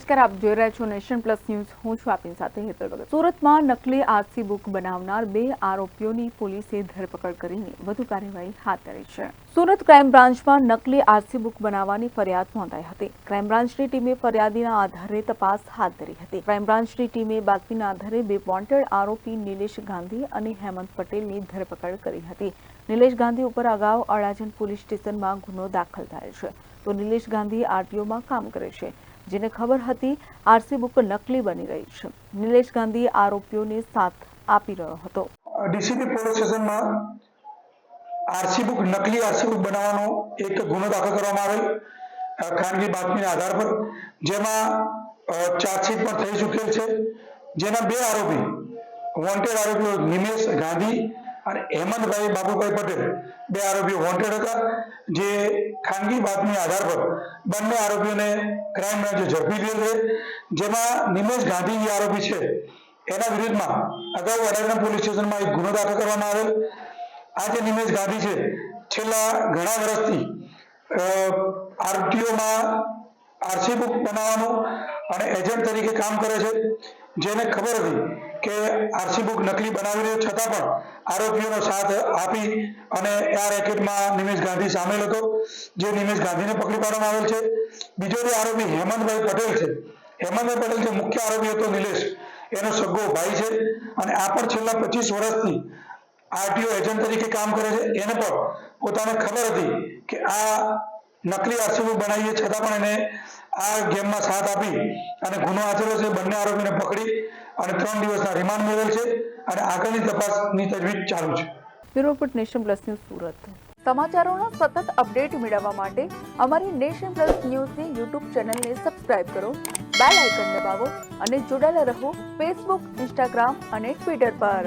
નમસ્કાર, આપ જોઈ રહ્યા છો નેશન પ્લસ ન્યૂઝ. હું છું આપની સાથે હેતલ ભગત. સુરતમાં નકલી આરસી બુક બનાવનાર 2 આરોપીઓની પોલીસે ધરપકડ કરીને વધુ કાર્યવાહી હાથ ધરી છે. સુરત ક્રાઇમ બ્રાન્ચમાં નકલી આરસી બુક બનાવવાની ફરિયાદ નોંધાઈ હતી. ક્રાઇમ બ્રાન્ચની ટીમે ફરિયાદીના આધારે તપાસ હાથ ધરી હતી. ક્રાઇમ બ્રાન્ચની ટીમે બાતમીના આધારે 2 વોન્ટેડ આરોપી નિલેશ ગાંધી અને હેમંત પટેલની ધરપકડ કરી હતી. નિલેશ ગાંધી ઉપર અગાઉ અડાજણ પોલીસ સ્ટેશનમાં ગુનો દાખલ થયો છે. તો નિલેશ ગાંધી આરટીઓમાં કામ કરે છે, જેને ખબર હતી આરસી બુક નકલી બની રહી છે. નિલેશ ગાંધી આરોપીઓને સાથ આપી રહ્યો હતો. ડીસીપી પોલીસ સ્ટેશનમાં આરસી બુક નકલી આરસી બુક બનાવવાનો એક ગુનો દાખલ કરવામાં આવેલ ખાનગી બાતમીના આધાર પર, જેમાં ચાર્જશીટ પણ થઈ ચૂકેલ છે. જેના 2 આરોપી વોન્ટેડ આરોપીઓ નિમેશ ગાંધી અને હેમંતભાઈ બાબુભાઈ પટેલ 2 આરોપીઓ વોન્ટેડ હતા. જે ખાનગી બાતમીના આધાર પર બંને આરોપીઓને ક્રાઇમ બ્રાન્ચે ઝડપી લીધેલ છે. જેમાં નિમેશ ગાંધી જે આરોપી છે એના વિરુદ્ધમાં અગાઉ અડાજણ પોલીસ સ્ટેશનમાં એક ગુનો દાખલ કરવામાં આવેલ. આ જે નિમેશ ગાંધી છે છેલ્લા ઘણા વર્ષથી આરટીઓમાં આરસી બુક બનાવવાનું અને એજન્ટ તરીકે કામ કરે છે. જેને ખબર હતી કે આરસી બુક નકલી બનાવી રહ્યો, છતાં પણ આરોપીઓનો સાથ આપી અને આ રેકેટમાં નિમેશ ગાંધી સામેલ હતો. જે નિમેશ ગાંધીને પકડી પાડવામાં આવેલ છે. બીજો જે આરોપી હેમંતભાઈ પટેલ છે, હેમંતભાઈ પટેલ જે મુખ્ય આરોપી હતો નિલેશ, એનો સગો ભાઈ છે અને આ પણ છેલ્લા 25 વર્ષથી આરટીઓ એજન્ટ તરીકે કામ કરે છે. એને પણ પોતાને ખબર હતી કે આ નકલી આરસી બુક બનાવીએ, છતાં પણ એને આ ગેમમાં સાથ આપી અને ગુનો આચર્યો છે. બંને આરોપીને પકડી અને 3 દિવસના રિમાન્ડ મેળવેલ છે અને આગળની તપાસની તજવીજ ચાલુ છે. Bureau report, Nation plus news, Surat. સમાચારોના સતત અપડેટ મેળવવા માટે અમારી નેશન પ્લસ ન્યૂઝની યુટ્યુબ ચેનલને સબસ્ક્રાઇબ કરો, બેલ આઇકન દબાવો અને જોડાયેલા રહો ફેસબુક, ઇન્સ્ટાગ્રામ અને ટ્વિટર પર.